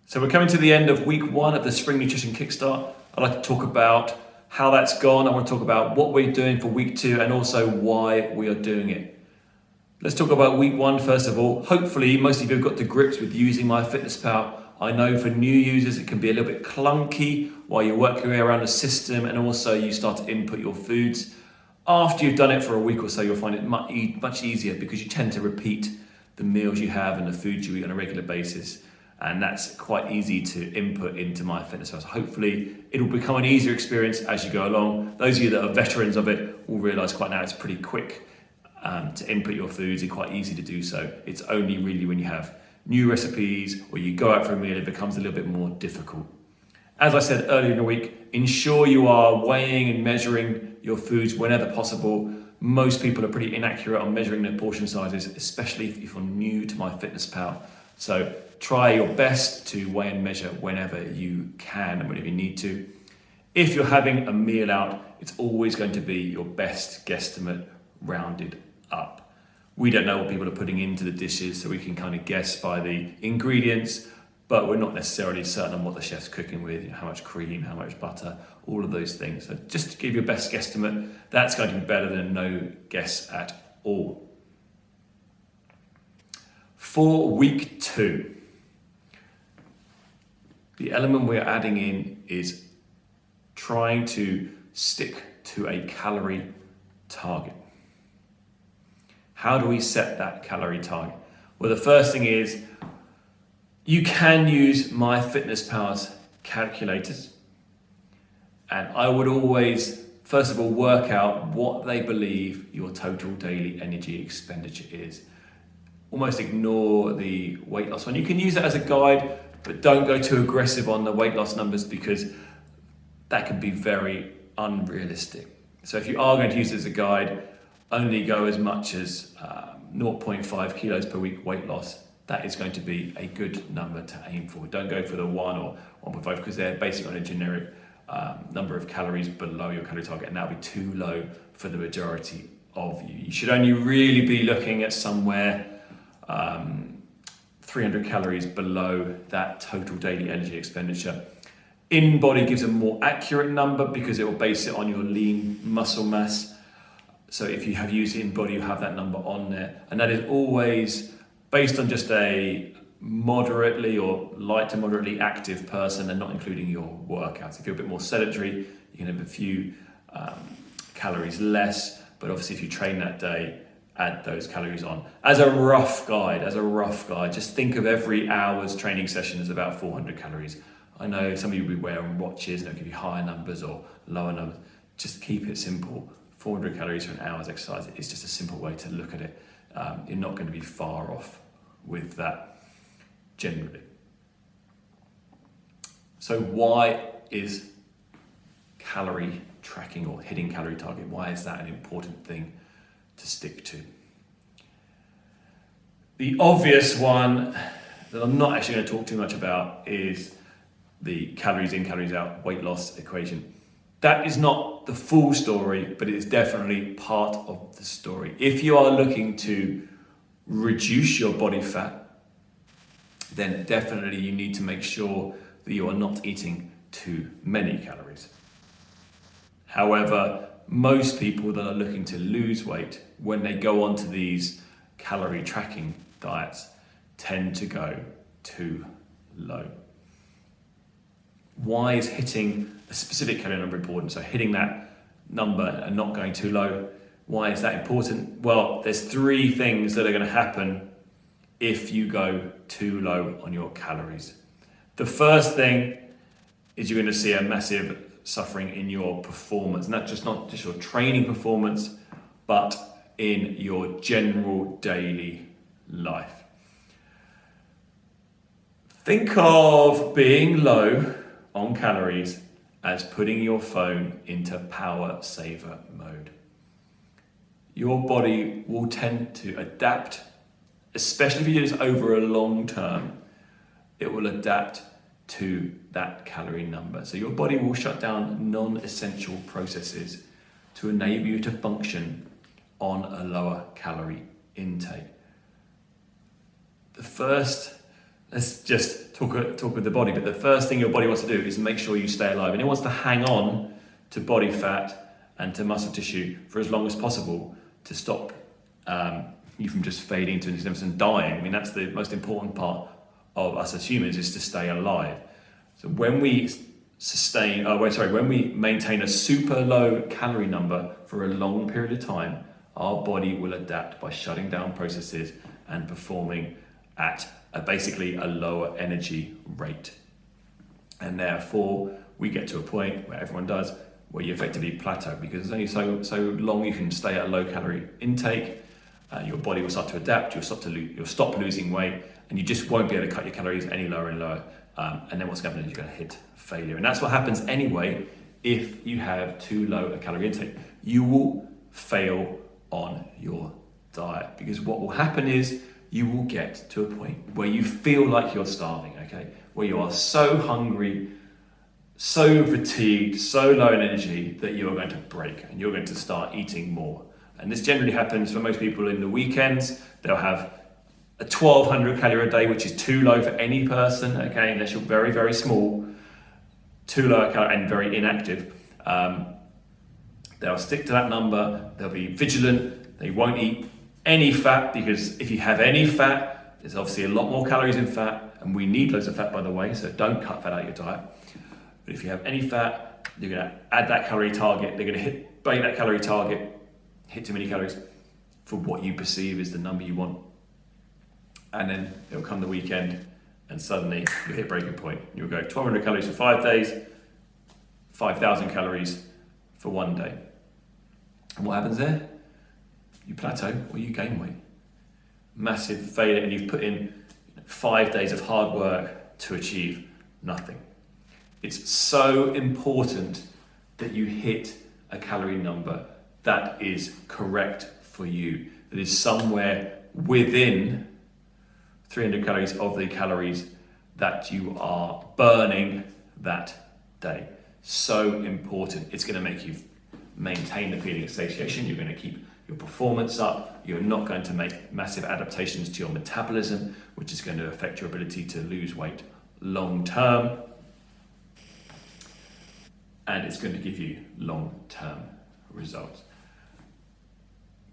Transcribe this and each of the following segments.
So we're coming to the end of week 1 of the Spring Nutrition Kickstart. I'd like to talk about how that's gone. I want to talk about what we're doing for week 2 and also why we are doing it. Let's talk about week 1 first of all. Hopefully most of you have got to grips with using MyFitnessPal. I know for new users it can be a little bit clunky while you work your way around the system and also you start to input your foods. After you've done it for a week or so, you'll find it much easier because you tend to repeat the meals you have and the foods you eat on a regular basis. And that's quite easy to input into MyFitnessPal. So hopefully it'll become an easier experience as you go along. Those of you that are veterans of it will realise quite now it's pretty quick to input your foods and quite easy to do so. It's only really when you have new recipes or you go out for a meal, it becomes a little bit more difficult. As I said earlier in the week, ensure you are weighing and measuring your foods whenever possible. Most people are pretty inaccurate on measuring their portion sizes, especially if you're new to MyFitnessPal. So try your best to weigh and measure whenever you can and whenever you need to. If you're having a meal out, it's always going to be your best guesstimate rounded up. We don't know what people are putting into the dishes, so we can kind of guess by the ingredients, but we're not necessarily certain on what the chef's cooking with, how much cream, how much butter, all of those things. So just to give you a best guesstimate, that's going to be better than no guess at all. For week 2, the element we're adding in is trying to stick to a calorie target. How do we set that calorie target? Well, the first thing is you can use MyFitnessPal's calculators. And I would always, first of all, work out what they believe your total daily energy expenditure is. Almost ignore the weight loss one. You can use that as a guide, but don't go too aggressive on the weight loss numbers because that can be very unrealistic. So if you are going to use it as a guide, only go as much as 0.5 kilos per week weight loss. That is going to be a good number to aim for. Don't go for the 1 or 1.5 because they're basically on a generic number of calories below your calorie target, and that'll be too low for the majority of you. You should only really be looking at somewhere 300 calories below that total daily energy expenditure. InBody gives a more accurate number because it will base it on your lean muscle mass. So if you have used InBody, you have that number on there. And that is always based on just a moderately or light to moderately active person and not including your workouts. If you're a bit more sedentary, you can have a few calories less, but obviously if you train that day, add those calories on. As a rough guide, just think of every hour's training session as about 400 calories. I know some of you will be wearing watches and they'll give you higher numbers or lower numbers. Just keep it simple. 400 calories for an hour's exercise is just a simple way to look at it. You're not going to be far off with that generally. So why is calorie tracking or hitting calorie target, why is that an important thing to stick to? The obvious one that I'm not actually going to talk too much about is the calories in, calories out weight loss equation. That is not the full story, but it is definitely part of the story. If you are looking to reduce your body fat, then definitely you need to make sure that you are not eating too many calories. However, most people that are looking to lose weight, when they go onto these calorie tracking diets, tend to go too low. Why is hitting a specific calorie number important? So hitting that number and not going too low, why is that important? Well, there's 3 things that are going to happen if you go too low on your calories. The first thing is you're going to see a massive suffering in your performance, and that's not just your training performance, but in your general daily life. Think of being low on calories as putting your phone into power saver mode. Your body will tend to adapt, especially if you do this over a long term, it will adapt to that calorie number. So your body will shut down non-essential processes to enable you to function on a lower calorie intake. The first let's just talk with the body. But the first thing your body wants to do is make sure you stay alive, and it wants to hang on to body fat and to muscle tissue for as long as possible to stop you from just fading into insignificance and dying. I mean, that's the most important part of us as humans, is to stay alive. So when we when we maintain a super low calorie number for a long period of time, our body will adapt by shutting down processes and performing at basically a lower energy rate. And therefore, we get to a point where everyone does, where you effectively plateau, because there's only so long you can stay at a low calorie intake. Your body will start to adapt, you'll stop losing weight, and you just won't be able to cut your calories any lower and lower. And then what's going to happen is you're going to hit failure. And that's what happens anyway if you have too low a calorie intake. You will fail on your diet, because what will happen is you will get to a point where you feel like you're starving, okay? Where you are so hungry, so fatigued, so low in energy that you are going to break and you're going to start eating more. And this generally happens for most people in the weekends. They'll have a 1200 calorie a day, which is too low for any person, okay, unless you're very, very small, too low a calorie and very inactive. They'll stick to that number, they'll be vigilant, they won't eat any fat, because if you have any fat, there's obviously a lot more calories in fat, and we need loads of fat, by the way, so don't cut fat out of your diet. But if you have any fat, you're going to add that calorie target, they're going to break that calorie target, hit too many calories for what you perceive is the number you want. And then it'll come the weekend and suddenly you hit breaking point. You'll go 1200 calories for 5 days, 5,000 calories for 1 day. And what happens there? You plateau or you gain weight. Massive failure, and you've put in 5 days of hard work to achieve nothing. It's so important that you hit a calorie number that is correct for you, that is somewhere within 300 calories of the calories that you are burning that day. So important. It's going to make you maintain the feeling of satiation. You're going to keep your performance up. You're not going to make massive adaptations to your metabolism, which is going to affect your ability to lose weight long term. And it's going to give you long-term results.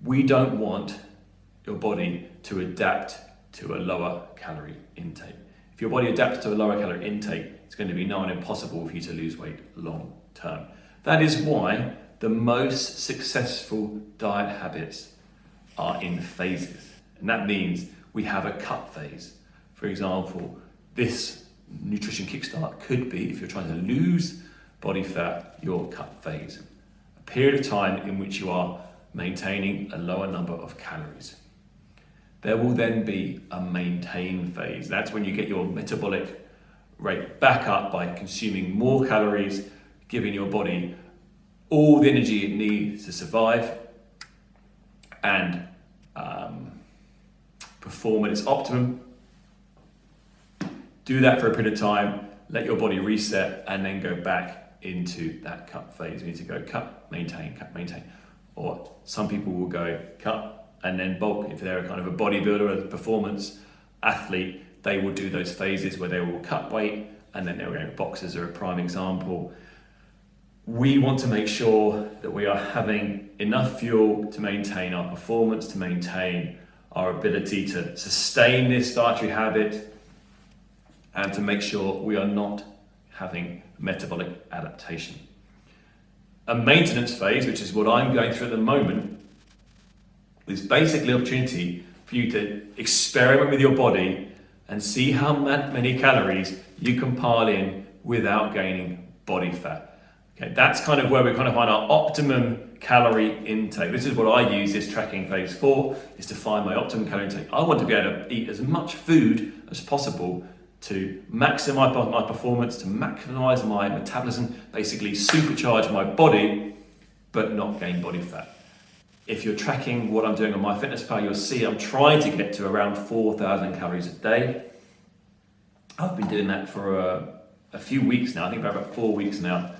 We don't want your body to adapt to a lower calorie intake. If your body adapts to a lower calorie intake, it's going to be nigh on impossible for you to lose weight long term. That is why the most successful diet habits are in phases. And that means we have a cut phase. For example, this nutrition kickstart could be, if you're trying to lose body fat, your cut phase. A period of time in which you are maintaining a lower number of calories. There will then be a maintain phase. That's when you get your metabolic rate back up by consuming more calories, giving your body all the energy it needs to survive and perform at its optimum. Do that for a period of time, let your body reset, and then go back into that cut phase. We need to go cut, maintain, or some people will go cut and then bulk. If they're a kind of a bodybuilder, a performance athlete, they will do those phases where they will cut weight and then they'll go. Boxers are a prime example. We want to make sure that we are having enough fuel to maintain our performance, to maintain our ability to sustain this dietary habit, and to make sure we are not having metabolic adaptation. A maintenance phase, which is what I'm going through at the moment, is basically an opportunity for you to experiment with your body and see how many calories you can pile in without gaining body fat. Okay, that's kind of where we kind of find our optimum calorie intake. This is what I use this tracking phase for, is to find my optimum calorie intake. I want to be able to eat as much food as possible to maximize my performance, to maximize my metabolism, basically supercharge my body, but not gain body fat. If you're tracking what I'm doing on MyFitnessPal, you'll see I'm trying to get to around 4,000 calories a day. I've been doing that for a few weeks now, I think about 4 weeks now.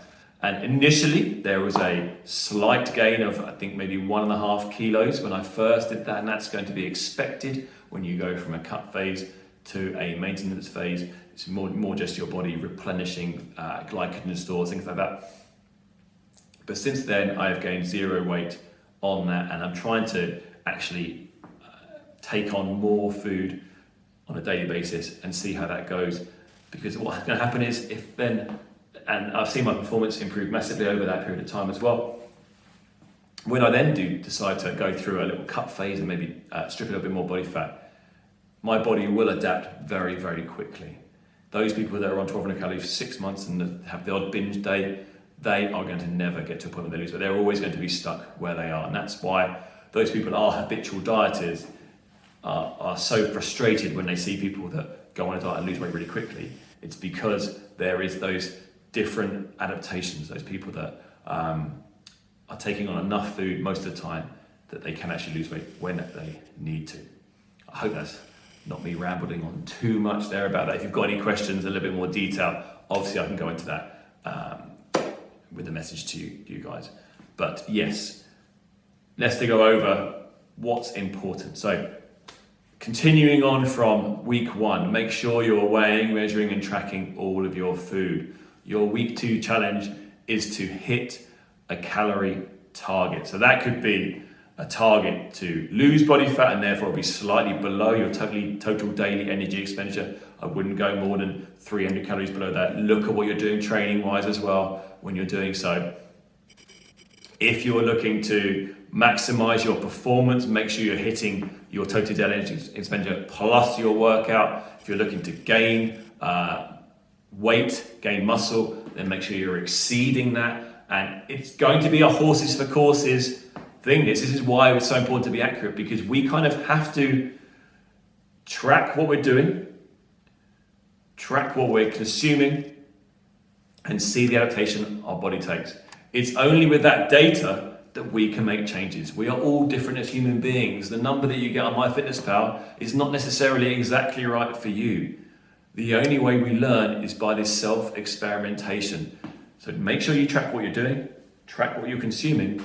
And initially there was a slight gain of, I think maybe 1.5 kilos when I first did that, and that's going to be expected when you go from a cut phase to a maintenance phase. It's more just your body replenishing glycogen stores, things like that. But since then, I have gained 0 weight on that, and I'm trying to actually take on more food on a daily basis and see how that goes. Because what's going to happen is and I've seen my performance improve massively over that period of time as well. When I then do decide to go through a little cut phase and maybe strip a little bit more body fat, my body will adapt very, very quickly. Those people that are on 1200 calories for 6 months and have the odd binge day, they are going to never get to a point where they lose, but they're always going to be stuck where they are. And that's why those people are habitual dieters are so frustrated when they see people that go on a diet and lose weight really quickly. It's because there is those different adaptations, those people that are taking on enough food most of the time that they can actually lose weight when they need to. I hope that's not me rambling on too much there about that. If you've got any questions, a little bit more detail, obviously I can go into that with a message to you guys. But yes, let's go over what's important. So continuing on from week 1, make sure you're weighing, measuring and tracking all of your food. Your week 2 challenge is to hit a calorie target. So that could be a target to lose body fat and therefore be slightly below your total daily energy expenditure. I wouldn't go more than 300 calories below that. Look at what you're doing training wise as well when you're doing so. If you're looking to maximize your performance, make sure you're hitting your total daily energy expenditure plus your workout. If you're looking to gain weight, gain muscle, then make sure you're exceeding that. And it's going to be a horses for courses thing. This is why it's so important to be accurate, because we kind of have to track what we're doing, track what we're consuming, and see the adaptation our body takes. It's only with that data that we can make changes. We are all different as human beings. The number that you get on MyFitnessPal is not necessarily exactly right for you. The only way we learn is by this self-experimentation. So make sure you track what you're doing, track what you're consuming,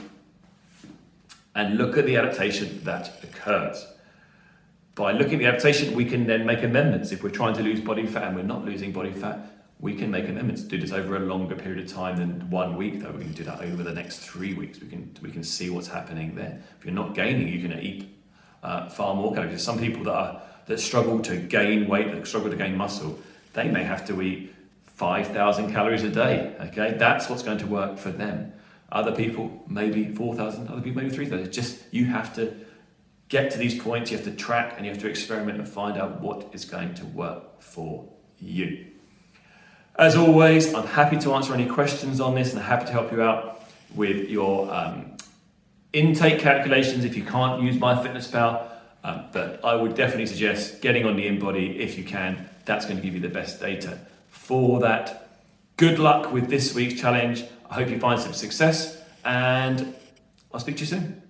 and look at the adaptation that occurs. By looking at the adaptation, we can then make amendments. If we're trying to lose body fat and we're not losing body fat, we can make amendments. Do this over a longer period of time than 1 week, though. We can do that over the next 3 weeks. We can see what's happening there. If you're not gaining, you can eat far more calories. There's some people that struggle to gain weight, that struggle to gain muscle. They may have to eat 5,000 calories a day. Okay, that's what's going to work for them. Other people maybe 4,000. Other people maybe 3,000. It's just you have to get to these points. You have to track and you have to experiment and find out what is going to work for you. As always, I'm happy to answer any questions on this and happy to help you out with your intake calculations if you can't use MyFitnessPal. But I would definitely suggest getting on the InBody if you can. That's going to give you the best data for that. Good luck with this week's challenge. I hope you find some success and I'll speak to you soon.